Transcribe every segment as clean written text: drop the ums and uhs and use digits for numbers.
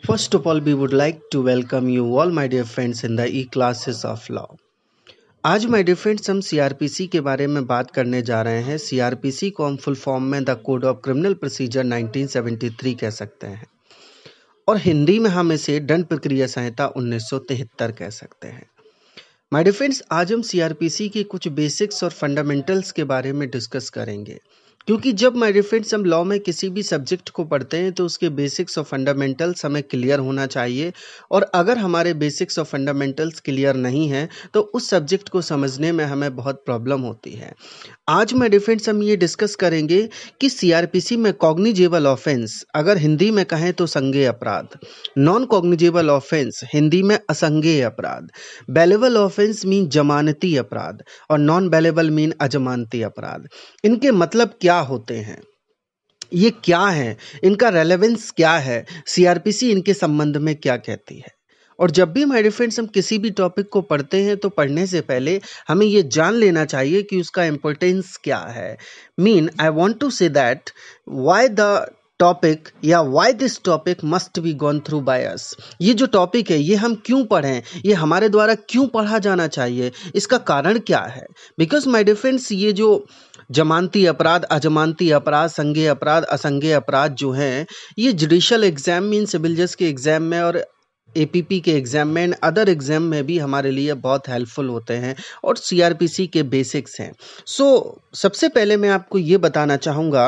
First of all, we would like to welcome you all, my dear friends, in the e-classes of law. आज my dear friends हम CrPC के बारे में बात करने जा रहे हैं। सीआरपीसी को हम फुल फॉर्म में the code of criminal procedure 1973 कह सकते हैं और हिंदी में हम इसे दंड प्रक्रिया संहिता 1973 कह सकते हैं। माय डियर फ्रेंड्स, आज हम सीआरपीसी के कुछ बेसिक्स और फंडामेंटल्स के बारे में डिस्कस करेंगे, क्योंकि जब माय डियर फ्रेंड्स हम लॉ में किसी भी सब्जेक्ट को पढ़ते हैं तो उसके बेसिक्स और फंडामेंटल्स हमें क्लियर होना चाहिए, और अगर हमारे बेसिक्स और फंडामेंटल्स क्लियर नहीं हैं तो उस सब्जेक्ट को समझने में हमें बहुत प्रॉब्लम होती है। आज माय डियर फ्रेंड्स हम ये डिस्कस करेंगे कि सीआरपीसी में कॉग्निजेबल ऑफेंस, अगर हिंदी में कहें तो संज्ञेय अपराध, नॉन कॉग्निजेबल ऑफेंस हिंदी में असंज्ञेय अपराध, बेलेबल ऑफेंस मीन जमानती अपराध और नॉन बेलेबल मीन अजमानती अपराध। इनके मतलब क्या होते हैं, ये क्या है, इनका रेलेवेंस क्या है, सीआरपीसी इनके संबंध में क्या कहती है। और जब भी माय डियर फ्रेंड्स हम किसी भी टॉपिक को पढ़ते हैं तो पढ़ने से पहले हमें ये जान लेना चाहिए कि उसका इम्पोर्टेंस क्या है। I want to say that why the topic या why this topic must be gone through by us. ये जो टॉपिक है ये हम क्यों पढ़ें, ये हमारे द्वारा क्यों पढ़ा जाना चाहिए, इसका कारण क्या है। बिकॉज माय डियर फ्रेंड्स, ये जो जमानती अपराध, अजमानती अपराध, संज्ञेय अपराध, असंज्ञेय अपराध जो हैं, ये जुडिशियल एग्जाम में, सिविल जज के एग्जाम में और एपीपी के एग्जाम में एंड अदर एग्जाम में भी हमारे लिए बहुत हेल्पफुल होते हैं और सीआरपीसी के बेसिक्स हैं। सबसे पहले मैं आपको ये बताना चाहूँगा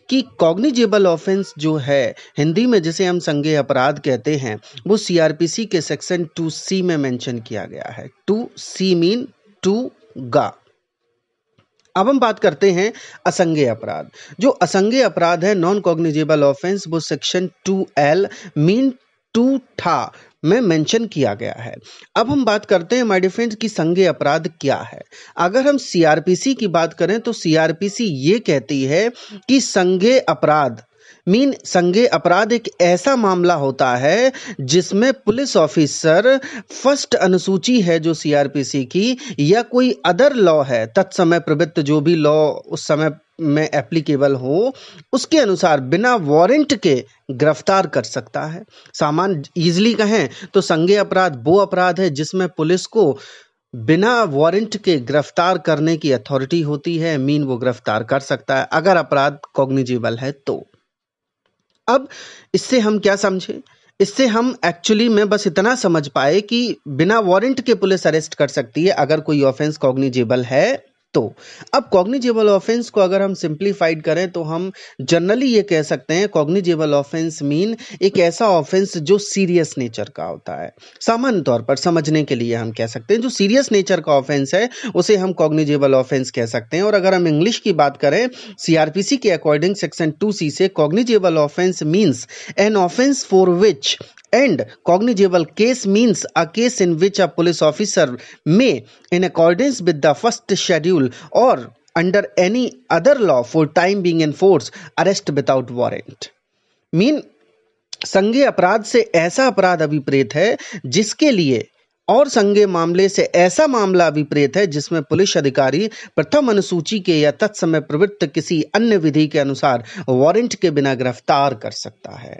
कि कॉग्निजेबल ऑफेंस जो है, हिंदी में जिसे हम संज्ञेय अपराध कहते हैं, वो सीआरपीसी के सेक्शन 2C में मेंशन किया गया है। 2C मीन टू गा। अब हम बात करते हैं असंज्ञेय अपराध। जो असंज्ञेय अपराध है, नॉन कॉग्निजेबल ऑफेंस, वो सेक्शन 2L मीन टू था में मेंशन किया गया है। अब हम बात करते हैं माय डियर फ्रेंड्स कि संज्ञेय अपराध क्या है। अगर हम सीआरपीसी की बात करें तो सीआरपीसी ये कहती है कि संज्ञेय अपराध संज्ञेय अपराध एक ऐसा मामला होता है जिसमें पुलिस ऑफिसर फर्स्ट अनुसूची है जो सीआरपीसी की, या कोई अदर लॉ है तत्समय प्रवृत्त, जो भी लॉ उस समय में एप्लीकेबल हो, उसके अनुसार बिना वारंट के गिरफ्तार कर सकता है। सामान्य इजीली कहें तो संज्ञेय अपराध वो अपराध है जिसमें पुलिस को बिना वारंट के गिरफ्तार करने की अथॉरिटी होती है, वो गिरफ्तार कर सकता है अगर अपराध कॉग्निजेबल है तो। अब इससे हम क्या समझे, इससे हम एक्चुअली में बस इतना समझ पाए कि बिना वारंट के पुलिस अरेस्ट कर सकती है अगर कोई ऑफेंस कॉग्निजेबल है तो। अब कॉग्निजेबल ऑफेंस को अगर हम सिंप्लीफाइड करें तो हम जनरली ये कह सकते हैं कॉग्निजेबल ऑफेंस मीन एक ऐसा ऑफेंस जो सीरियस नेचर का होता है। सामान्य तौर पर समझने के लिए हम कह सकते हैं जो सीरियस नेचर का ऑफेंस है उसे हम कॉग्निजेबल ऑफेंस कह सकते हैं। और अगर हम इंग्लिश की बात करें, सीआरपीसी के अकॉर्डिंग सेक्शन 2C से cognizable offence means an offence for which and cognizable case means a case in which a police officer may, in accordance with the first schedule or under any other law for time being enforced, arrest without warrant. संज्ञेय अपराध से ऐसा अपराध अभिप्रेत है जिसके लिए, और संज्ञेय मामले से ऐसा मामला अभिप्रेत है जिसमें पुलिस अधिकारी प्रथम अनुसूची के या तत्समय प्रवृत्त किसी अन्य विधि के अनुसार वारंट के बिना गिरफ्तार कर सकता है।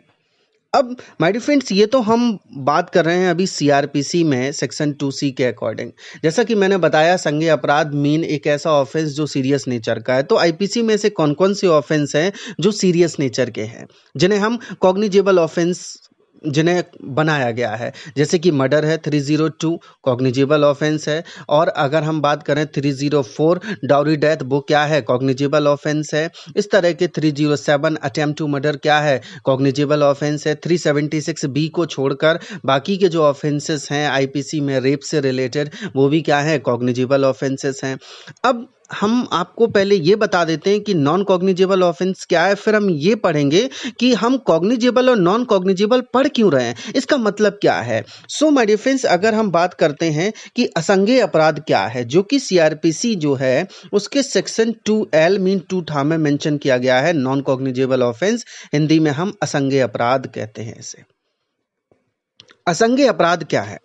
अब माय डियर फ्रेंड्स, ये तो हम बात कर रहे हैं अभी सीआरपीसी में सेक्शन 2C के अकॉर्डिंग। जैसा कि मैंने बताया, संज्ञेय अपराध एक ऐसा ऑफेंस जो सीरियस नेचर का है। तो आईपीसी में से कौन कौन से ऑफेंस हैं जो सीरियस नेचर के हैं, जिन्हें हम कॉग्निजेबल ऑफेंस जिन्हें बनाया गया है, जैसे कि मर्डर है 302 कॉग्निजेबल ऑफेंस है। और अगर हम बात करें 304 डाउरी डेथ, वो क्या है, कॉग्निजेबल ऑफेंस है। इस तरह के 307 अटेम्प्ट टू मर्डर क्या है, कॉग्निजेबल ऑफेंस है। 376B को छोड़कर बाकी के जो ऑफेंसेस हैं आईपीसी में रेप से रिलेटेड, वो भी क्या है, कॉग्निजेबल ऑफेंसेस हैं। अब हम आपको पहले ये बता देते हैं कि नॉन कॉग्निजेबल ऑफेंस क्या है, फिर हम ये पढ़ेंगे कि हम कॉग्निजेबल और नॉन कॉग्निजेबल पढ़ क्यों रहे हैं, इसका मतलब क्या है। माय डियर फ्रेंड्स, अगर हम बात करते हैं कि असंज्ञेय अपराध क्या है, जो कि सीआरपीसी जो है उसके सेक्शन 2L मीन 2 था में मेंशन किया गया है, नॉन कॉग्निजेबल ऑफेंस, हिंदी में हम असंज्ञेय अपराध कहते हैं इसे। असंज्ञेय अपराध क्या है,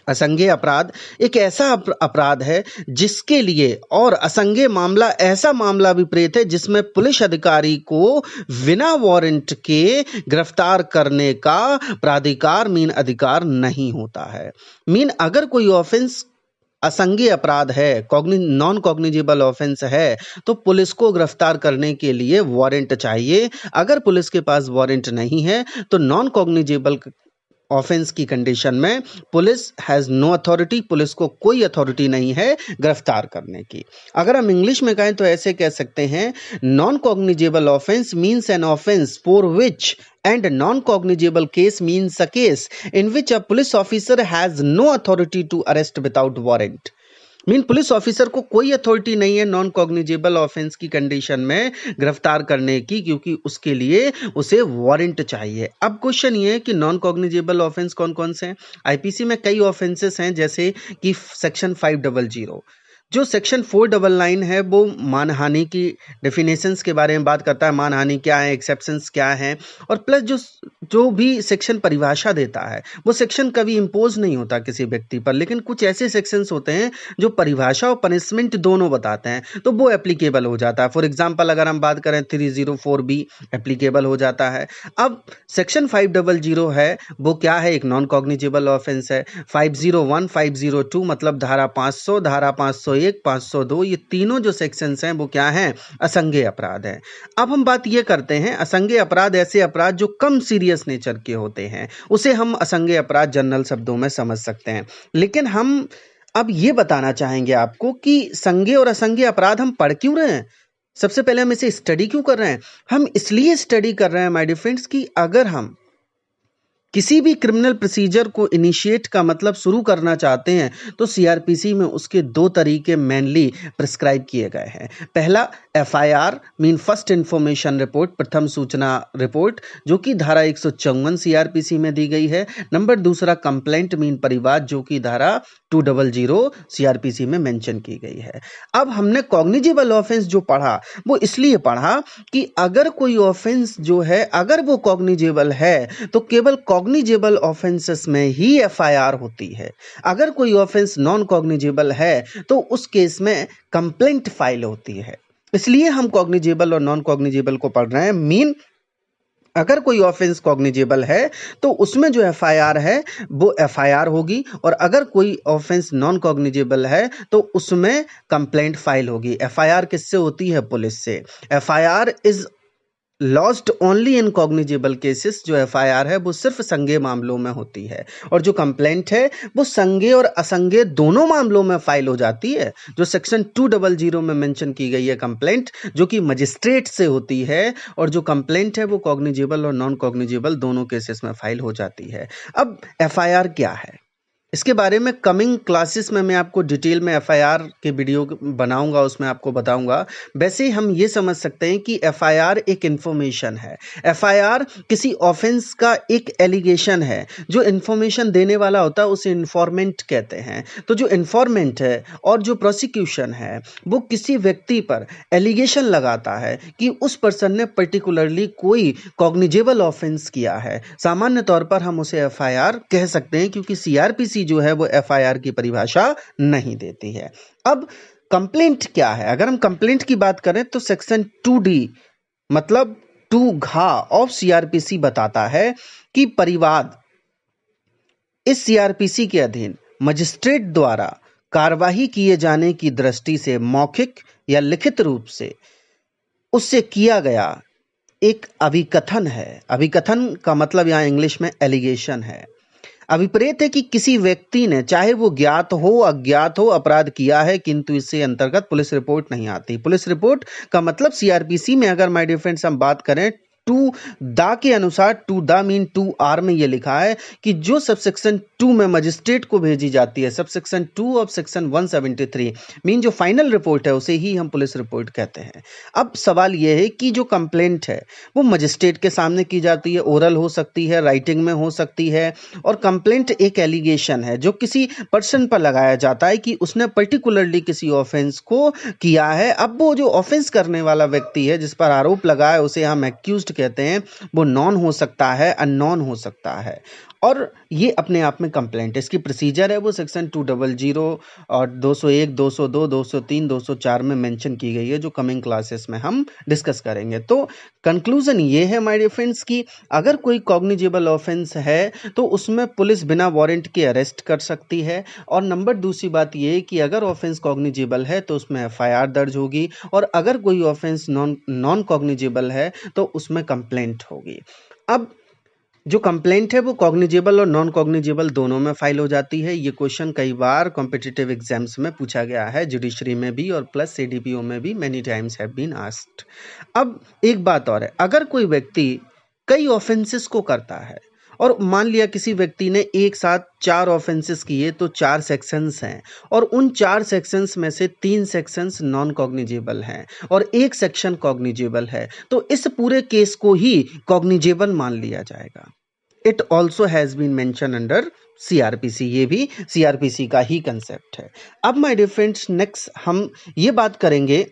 असंज्ञेय अपराध एक ऐसा अपराध है जिसके लिए, और असंज्ञेय मामला ऐसा मामला विपरीत है जिसमें पुलिस अधिकारी को बिना वारंट के गिरफ्तार करने का प्राधिकार अधिकार नहीं होता है। अगर कोई ऑफेंस असंज्ञेय अपराध है, नॉन कॉग्निजेबल ऑफेंस है, तो पुलिस को गिरफ्तार करने के लिए वारंट चाहिए। अगर पुलिस के पास वारंट नहीं है तो नॉन कॉग्निजेबल ऑफेंस की कंडीशन में police has no authority, police को कोई अथॉरिटी नहीं है गिरफ्तार करने की। अगर हम इंग्लिश में कहें तो ऐसे कह सकते हैं, non cognizable offence means an offence for which and non-cognizable case means a case in which a police officer has no authority to arrest without warrant। Police officer को कोई अथॉरिटी नहीं है नॉन कॉग्निजेबल ऑफेंस की condition में गिरफ्तार करने की, क्योंकि उसके लिए उसे वारंट चाहिए। अब क्वेश्चन ये है कि नॉन कॉग्निजेबल ऑफेंस कौन कौन से हैं। आईपीसी में कई ऑफेंसेस हैं, जैसे कि सेक्शन 500, जो सेक्शन 499 है वो मानहानि की डेफिनेशंस के बारे में बात करता है। मानहानि क्या है, एक्सेप्शंस क्या है, और प्लस जो भी सेक्शन परिभाषा देता है वो सेक्शन कभी इम्पोज नहीं होता किसी व्यक्ति पर, लेकिन कुछ ऐसे सेक्शंस होते हैं जो परिभाषा और पनिशमेंट दोनों बताते हैं, तो वो एप्लीकेबल हो जाता है। फॉर एग्जाम्पल अगर हम बात करें 304B एप्लीकेबल हो जाता है। अब सेक्शन 500 है वो क्या है, एक नॉन कॉग्निजेबल ऑफेंस है। 501, 502 मतलब धारा 500, धारा 501, 502, ये तीनों जो सेक्शंस हैं वो क्या हैं, असंज्ञेय अपराध है। अब हम बात ये करते हैं, असंज्ञेय अपराध ऐसे अपराध जो कम सीरियस नेचर के होते हैं, उसे हम असंज्ञेय अपराध जनरल शब्दों में समझ सकते हैं। लेकिन हम अब ये बताना चाहेंगे आपको कि संज्ञेय और असंज्ञेय अपराध हम पढ़ क्यों रहे हैं, सबसे पहले हम इसे स्टडी क्यों कर रहे हैं। हम इसलिए स्टडी कर रहे हैं माय डियर फ्रेंड्स कि अगर हम किसी भी क्रिमिनल प्रोसीजर को इनिशिएट का मतलब शुरू करना चाहते हैं तो सीआरपीसी में उसके दो तरीके मेनली प्रिस्क्राइब किए गए हैं। पहला FIR mean first information report, प्रथम सूचना रिपोर्ट, जो कि धारा 154 सीआरपीसी में दी गई है। नंबर दूसरा कंप्लेंट मीन परिवाद, जो कि धारा 200 सीआरपीसी में मेंशन की गई है। अब हमने कॉग्निजेबल ऑफेंस जो पढ़ा वो इसलिए पढ़ा कि अगर कोई ऑफेंस जो है अगर वो कॉग्निजेबल है तो केवल कॉग्निजेबल ऑफेंसेस में ही एफआईआर होती है। अगर कोई ऑफेंस नॉन कॉग्निजेबल है तो उस केस में कंप्लेंट फाइल होती है। इसलिए हम कॉग्निजेबल और नॉन कॉग्निजेबल को पढ़ रहे हैं। अगर कोई ऑफेंस कॉग्निजेबल है तो उसमें जो एफआईआर है वो एफआईआर होगी, और अगर कोई ऑफेंस नॉन कॉग्निजेबल है तो उसमें कंप्लेंट फाइल होगी। एफआईआर किससे होती है, पुलिस से। FIR is lost only in cognizable cases, जो एफआईआर है वो सिर्फ संज्ञेय मामलों में होती है, और जो कंप्लेंट है वो संज्ञेय और असंज्ञेय दोनों मामलों में फाइल हो जाती है। जो सेक्शन 200 में मेंशन की गई है कंप्लेंट, जो कि मजिस्ट्रेट से होती है, और जो कंप्लेंट है वो कॉग्निजेबल और नॉन कॉग्निजेबल दोनों केसेस में फाइल हो जाती है। अब एफआईआर क्या है, इसके बारे में कमिंग क्लासेस में मैं आपको डिटेल में एफआईआर के वीडियो बनाऊंगा, उसमें आपको बताऊंगा। वैसे ही हम ये समझ सकते हैं कि एफआईआर एक इन्फॉर्मेशन है। एफआईआर किसी ऑफेंस का एक एलिगेशन है। जो इन्फॉर्मेशन देने वाला होता है उसे इन्फॉर्मेंट कहते हैं। तो जो इन्फॉर्मेंट है और जो प्रोसिक्यूशन है वो किसी व्यक्ति पर एलिगेशन लगाता है कि उस पर्सन ने पर्टिकुलरली कोई कॉग्निजेबल ऑफेंस किया है। सामान्य तौर पर हम उसे एफआईआर कह सकते हैं, क्योंकि सीआरपीसी जो है वो एफआईआर की परिभाषा नहीं देती है। अब कंप्लेंट क्या है, अगर हम कंप्लेंट की बात करें तो सेक्शन 2D मतलब 2 घा ऑफ सीआरपीसी बताता है कि परिवाद इस सीआरपीसी के अधीन मजिस्ट्रेट द्वारा कार्यवाही किए जाने की दृष्टि से मौखिक या लिखित रूप से उससे किया गया एक अभिकथन है। अभिकथन का मतलब यहां इंग्लिश में एलिगेशन है। अभिप्रेत है कि किसी व्यक्ति ने, चाहे वो ज्ञात हो अज्ञात हो, अपराध किया है, किंतु इससे अंतर्गत पुलिस रिपोर्ट नहीं आती। पुलिस रिपोर्ट का मतलब सीआरपीसी में अगर माय डियर फ्रेंड्स हम बात करें टू दा के अनुसार, टू दा मीन 2R में ये लिखा है कि जो सबसेक्शन 2 में मजिस्ट्रेट को भेजी जाती है, सबसेक्शन 2 ऑफ सेक्शन 173 मीन जो फाइनल रिपोर्ट है उसे ही हम पुलिस रिपोर्ट कहते हैं। अब सवाल यह है कि जो कंप्लेंट है वो मजिस्ट्रेट के सामने की जाती है, ओरल हो सकती है, राइटिंग में हो सकती है, और कंप्लेंट एक एलिगेशन है जो किसी पर्सन पर लगाया जाता है कि उसने पर्टिकुलरली किसी ऑफेंस को किया है। अब वो जो ऑफेंस करने वाला व्यक्ति है जिस पर आरोप लगा है उसे हम एक्यूज्ड कहते हैं वो नॉन हो सकता है, अननोन हो सकता है, और ये अपने आप में कंप्लेंट है। इसकी प्रोसीजर है वो सेक्शन 200 और 201, 202, 203, 204 में मेंशन की गई है, जो कमिंग क्लासेस में हम डिस्कस करेंगे। तो कंक्लूजन ये है माय डियर फ्रेंड्स कि अगर कोई कॉग्निजेबल ऑफेंस है तो उसमें पुलिस बिना वारंट के अरेस्ट कर सकती है, और नंबर दूसरी बात ये कि अगर ऑफेंस कॉग्निजेबल है तो उसमें एफआईआर दर्ज होगी, और अगर कोई ऑफेंस नॉन कॉग्निजेबल है तो उसमें कंप्लेंट होगी। अब जो कंप्लेंट है वो कॉग्निजेबल और नॉन कॉग्निजेबल दोनों में फाइल हो जाती है। ये क्वेश्चन कई बार कॉम्पिटिटिव एग्जाम्स में पूछा गया है, जुडिशरी में भी और प्लस सीडीपीओ में भी many times have been asked. अब एक बात और है, अगर कोई व्यक्ति कई ऑफेंसेस को करता है और मान लिया किसी व्यक्ति ने एक साथ 4 ऑफेंसेस किए, तो 4 सेक्शंस हैं, और उन 4 सेक्शंस में से 3 सेक्शंस नॉन कॉग्निजेबल हैं और एक सेक्शन कॉग्निजेबल है, तो इस पूरे केस को ही कॉग्निजेबल मान लिया जाएगा। It also has been mention under CrPC, ये भी सीआरपीसी का ही कंसेप्ट है। अब माय डियर फ्रेंड्स, नेक्स्ट हम ये बात करेंगे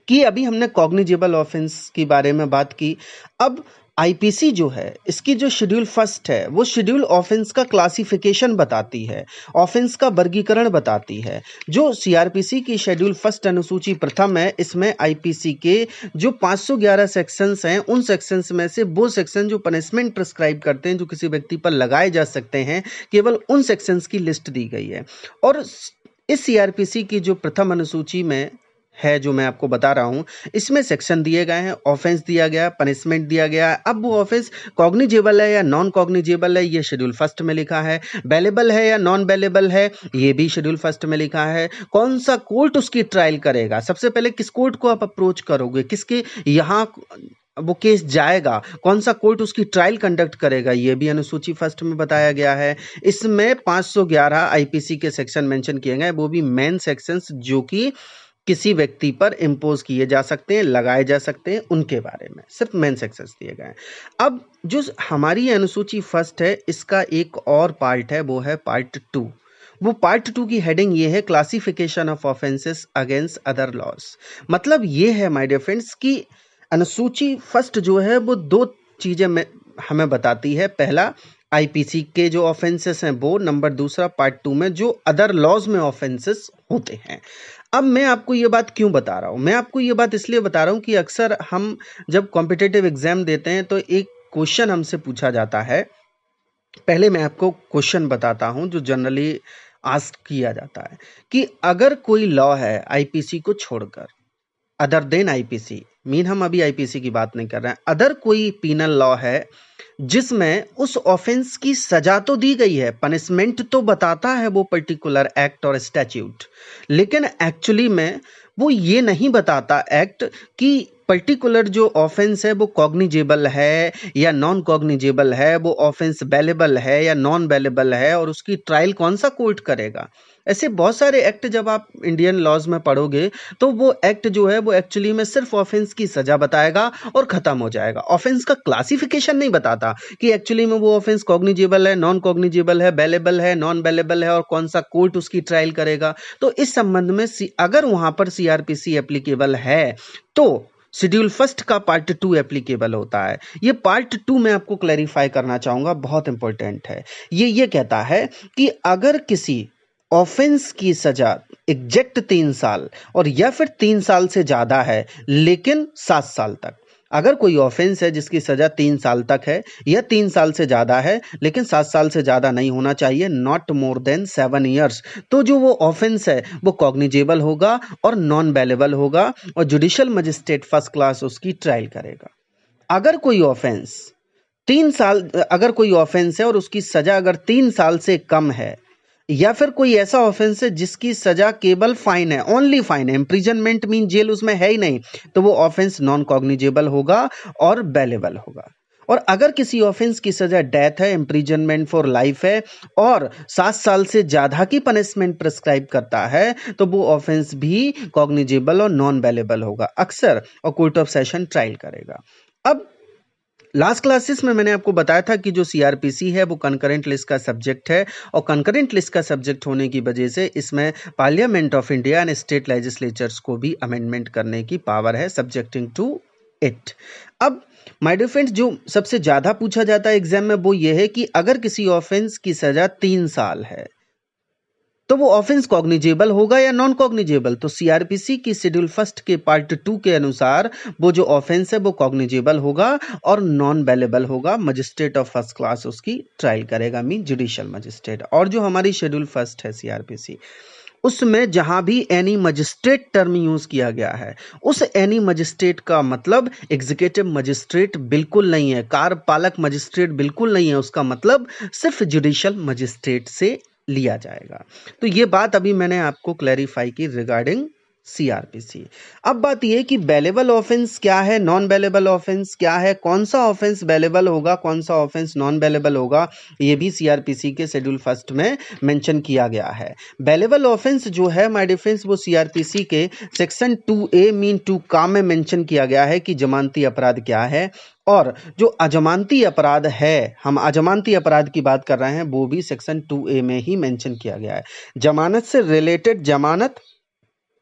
कि अभी हमने कॉग्निजेबल ऑफेंस के बारे में बात की। अब आईपीसी जो है, इसकी जो शेड्यूल फर्स्ट है वो शेड्यूल ऑफेंस का क्लासिफिकेशन बताती है, ऑफेंस का वर्गीकरण बताती है। जो सीआरपीसी की शेड्यूल फर्स्ट अनुसूची प्रथम है, इसमें आईपीसी के जो 511 सेक्शंस हैं, उन सेक्शंस में से वो सेक्शन जो पनिशमेंट प्रिस्क्राइब करते हैं, जो किसी व्यक्ति पर लगाए जा सकते हैं, केवल उन सेक्शंस की लिस्ट दी गई है। और इस सीआरपीसी की जो प्रथम अनुसूची में है, जो मैं आपको बता रहा हूं, इसमें सेक्शन दिए गए हैं, ऑफेंस दिया गया, पनिशमेंट दिया गया है। अब वो ऑफेंस कॉग्निजेबल है या नॉन कॉग्निजेबल है, ये शेड्यूल फर्स्ट में लिखा है। बेलेबल है या नॉन बेलेबल है, ये भी शेड्यूल फर्स्ट में लिखा है। कौन सा कोर्ट उसकी ट्रायल करेगा, सबसे पहले किस कोर्ट को आप अप्रोच करोगे, किसके यहाँ वो केस जाएगा, कौन सा कोर्ट उसकी ट्रायल कंडक्ट करेगा, ये भी अनुसूची फर्स्ट में बताया गया है। इसमें 511 आईपीसी के सेक्शन मेंशन किए गए, वो भी मेन सेक्शंस जो कि किसी व्यक्ति पर इम्पोज किए जा सकते हैं, लगाए जा सकते हैं, उनके बारे में सिर्फ मेन सेक्शंस दिए गए हैं। अब जो हमारी ये अनुसूची फर्स्ट है, इसका एक और पार्ट है, वो है पार्ट 2। वो पार्ट 2 की हेडिंग ये है, classification of offences against other laws. मतलब ये है माय डियर फ्रेंड्स कि अनुसूची फर्स्ट जो है वो 2 चीजें हमें बताती है। पहला, आईपीसी के जो ऑफेंसेस हैं वो, नंबर दूसरा पार्ट 2 में जो अदर लॉज में ऑफेंसेस होते हैं। अब मैं आपको ये बात क्यों बता रहा हूँ, मैं आपको ये बात इसलिए बता रहा हूँ कि अक्सर हम जब कॉम्पिटिटिव एग्जाम देते हैं तो एक क्वेश्चन हमसे पूछा जाता है। पहले मैं आपको क्वेश्चन बताता हूँ जो जनरली आस्क किया जाता है कि अगर कोई लॉ है आईपीसी को छोड़कर, अदर देन आईपीसी, मीन हम अभी आईपीसी की बात नहीं कर रहे हैं, अदर कोई पीनल लॉ है जिसमें उस ऑफेंस की सजा तो दी गई है, पनिशमेंट तो बताता है वो पर्टिकुलर एक्ट और स्टैट्यूट, लेकिन एक्चुअली में वो ये नहीं बताता एक्ट कि पर्टिकुलर जो ऑफेंस है वो कॉग्निजेबल है या नॉन कॉग्निजेबल है, वो ऑफेंस बेलेबल है या नॉन बेलेबल है, और उसकी ट्रायल कौन सा कोर्ट करेगा। ऐसे बहुत सारे एक्ट जब आप इंडियन लॉज में पढ़ोगे तो वो एक्ट जो है वो एक्चुअली में सिर्फ ऑफेंस की सजा बताएगा और खत्म हो जाएगा। ऑफेंस का क्लासिफिकेशन नहीं बताता कि एक्चुअली में वो ऑफेंस कॉग्निजेबल है, नॉन कॉग्निजेबल है, बेलेबल है, नॉन बेलेबल है, और कौन सा कोर्ट उसकी ट्रायल करेगा। तो इस संबंध में अगर वहां पर सीआरपीसी एप्लीकेबल है तो शेड्यूल फर्स्ट का पार्ट 2 एप्लीकेबल होता है। ये पार्ट 2 मैं आपको क्लैरिफाई करना चाहूंगा, बहुत इंपॉर्टेंट है। ये कहता है कि अगर किसी ऑफेंस की सजा एग्जैक्ट 3 साल और या फिर 3 साल से ज्यादा है लेकिन 7 साल तक, अगर कोई ऑफेंस है जिसकी सजा 3 साल तक है या 3 साल से ज्यादा है लेकिन 7 साल से ज्यादा नहीं होना चाहिए, नॉट मोर देन 7 ईयर्स, तो जो वो ऑफेंस है वो कॉग्निजेबल होगा और नॉन बेलेबल होगा और जुडिशियल मजिस्ट्रेट फर्स्ट क्लास उसकी ट्रायल करेगा। अगर कोई ऑफेंस 3 साल, अगर कोई ऑफेंस है और उसकी सजा अगर 3 साल से कम है, या फिर कोई ऐसा ऑफेंस है जिसकी सजा केवल फाइन है, ओनली फाइन है, इम्प्रिजनमेंट मीन जेल उसमें है ही नहीं, तो वो ऑफेंस नॉन कॉग्निजेबल होगा और बेलेबल होगा। और अगर किसी ऑफेंस की सजा डेथ है, इम्प्रिजनमेंट फॉर लाइफ है और 7 साल से ज्यादा की पनिशमेंट प्रिस्क्राइब करता है, तो वो ऑफेंस भी कॉग्निजेबल और नॉन बेलेबल होगा अक्सर, और कोर्ट ऑफ सेशन ट्रायल करेगा। अब लास्ट क्लासेस में मैंने आपको बताया था कि जो सीआरपीसी है वो कंकरेंट लिस्ट का सब्जेक्ट है, और कंकरेंट लिस्ट का सब्जेक्ट होने की वजह से इसमें parliament of India and state legislatures को भी अमेंडमेंट करने की पावर है, सब्जेक्टिंग टू इट। अब माय डियर फ्रेंड्स, जो सबसे ज़्यादा पूछा जाता है एग्जाम में वो ये है कि अगर किसी ऑफेंस की सज़ा 3 साल है तो वो ऑफेंस कॉग्निजेबल होगा या नॉन कॉग्निजेबल। तो सीआरपीसी की शेड्यूल फर्स्ट के पार्ट 2 के अनुसार वो जो ऑफेंस है वो कॉग्निजेबल होगा और नॉन बेलेबल होगा। मजिस्ट्रेट ऑफ फर्स्ट क्लास उसकी ट्रायल करेगा, मीन जुडिशियल मजिस्ट्रेट। और जो हमारी शेड्यूल फर्स्ट है सीआरपीसी, उसमें जहां भी एनी मजिस्ट्रेट टर्म यूज किया गया है, उस एनी मजिस्ट्रेट का मतलब एग्जीक्यूटिव मजिस्ट्रेट बिल्कुल नहीं है, कार्यपालक मजिस्ट्रेट बिल्कुल नहीं है, उसका मतलब सिर्फ जुडिशियल मजिस्ट्रेट से लिया जाएगा। तो ये बात अभी मैंने आपको क्लैरिफाई की रिगार्डिंग सीआरपीसी। अब बात यह कि बेलेबल ऑफेंस क्या है, नॉन बेलेबल ऑफेंस क्या है, कौन सा ऑफेंस बेलेबल होगा, कौन सा ऑफेंस नॉन बेलेबल होगा, ये भी सीआरपीसी के शेड्यूल फर्स्ट में मेंशन किया गया है। बेलेबल ऑफेंस जो है माय डिफेंस, वो सीआरपीसी के सेक्शन 2A मीन 2 का में मेंशन किया गया है कि जमानती अपराध क्या है। और जो अजमानती अपराध है, हम अजमानती अपराध की बात कर रहे हैं, वो भी सेक्शन 2A में ही मेंशन किया गया है। जमानत से रिलेटेड, जमानत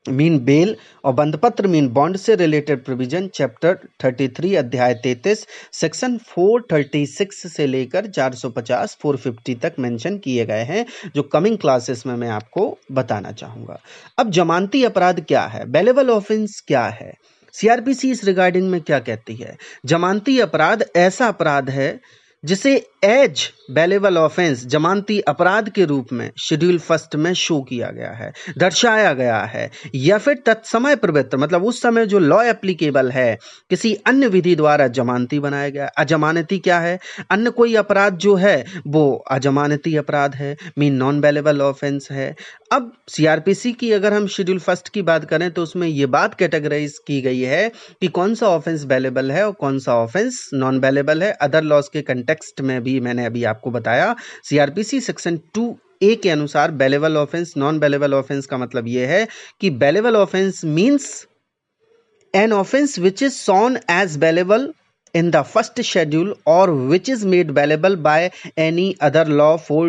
मीन बेल और बंधपत्र मीन बॉन्ड से रिलेटेड प्रोविजन चैप्टर 33 अध्याय 33 सेक्शन 436 से लेकर 450 450 तक मेंशन किए गए हैं, जो कमिंग क्लासेस में मैं आपको बताना चाहूंगा। अब जमानती अपराध क्या है, बेलेबल ऑफेंस क्या है, सीआरपीसी इस रिगार्डिंग में क्या कहती है। जमानती अपराध ऐसा अपराध है जिसे एज बेलेबल ऑफेंस, जमानती अपराध के रूप में शेड्यूल फर्स्ट में शो किया गया है, दर्शाया गया है, या फिर तत्समय प्रवृत्त मतलब उस समय जो लॉ एप्लीकेबल है, किसी अन्य विधि द्वारा जमानती बनाया गया। अजमानती क्या है, अन्य कोई अपराध जो है वो अजमानती अपराध है, मीन नॉन बेलेबल ऑफेंस है। अब सीआरपीसी की अगर हम शेड्यूल फर्स्ट की बात करें तो उसमें ये बात कैटेगराइज की गई है कि कौन सा ऑफेंस बेलेबल है और कौन सा ऑफेंस नॉन बेलेबल है। अदर लॉज के कंटेक्स्ट में भी मैंने अभी आपको बताया, सीआरपीसी सेक्शन 2A के अनुसार bailable offence, non bailable offence का मतलब यह है कि bailable offence means an offence which is shown as bailable in the first schedule or which is made valuable by any other law for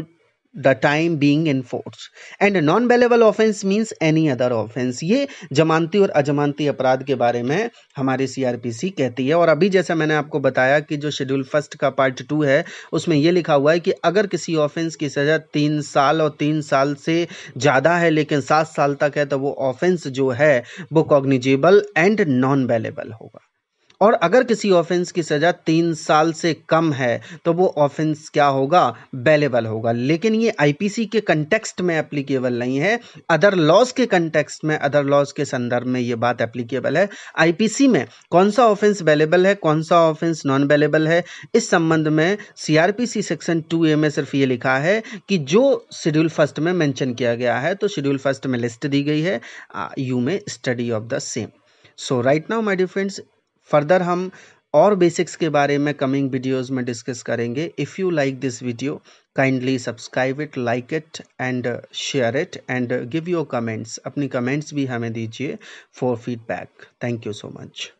the time being in force and non valuable offense means any other offense। ये जमानती और अजमानती अपराध के बारे में हमारी CrPC कहती है। और अभी जैसा मैंने आपको बताया कि जो शेड्यूल फर्स्ट का पार्ट 2 है उसमें ये लिखा हुआ है कि अगर किसी ऑफेंस की सजा 3 साल और 3 साल से ज़्यादा है लेकिन 7 साल तक है तो वो ऑफेंस जो है वो कॉग्निजेबल एंड नॉन वेलेबल होगा। और अगर किसी ऑफेंस की सजा 3 साल से कम है तो वो ऑफेंस क्या होगा, बेलेबल होगा। लेकिन ये आईपीसी के कंटेक्स्ट में एप्लीकेबल नहीं है, अदर लॉज के कंटेक्स्ट में, अदर लॉज के संदर्भ में ये बात एप्लीकेबल है। आईपीसी में कौन सा ऑफेंस बेलेबल है, कौन सा ऑफेंस नॉन बेलेबल है, इस संबंध में सीआरपीसी सेक्शन 2A में सिर्फ ये लिखा है कि जो शेड्यूल फर्स्ट में मेंशन किया गया है, तो शेड्यूल फर्स्ट में लिस्ट दी गई है, यू में study of the same. So right now my dear friends, further हम और बेसिक्स के बारे में कमिंग वीडियोस में डिस्कस करेंगे। If you like this video, kindly subscribe it, like it and share it and give your comments. अपनी comments भी हमें दीजिए for feedback. Thank you so much.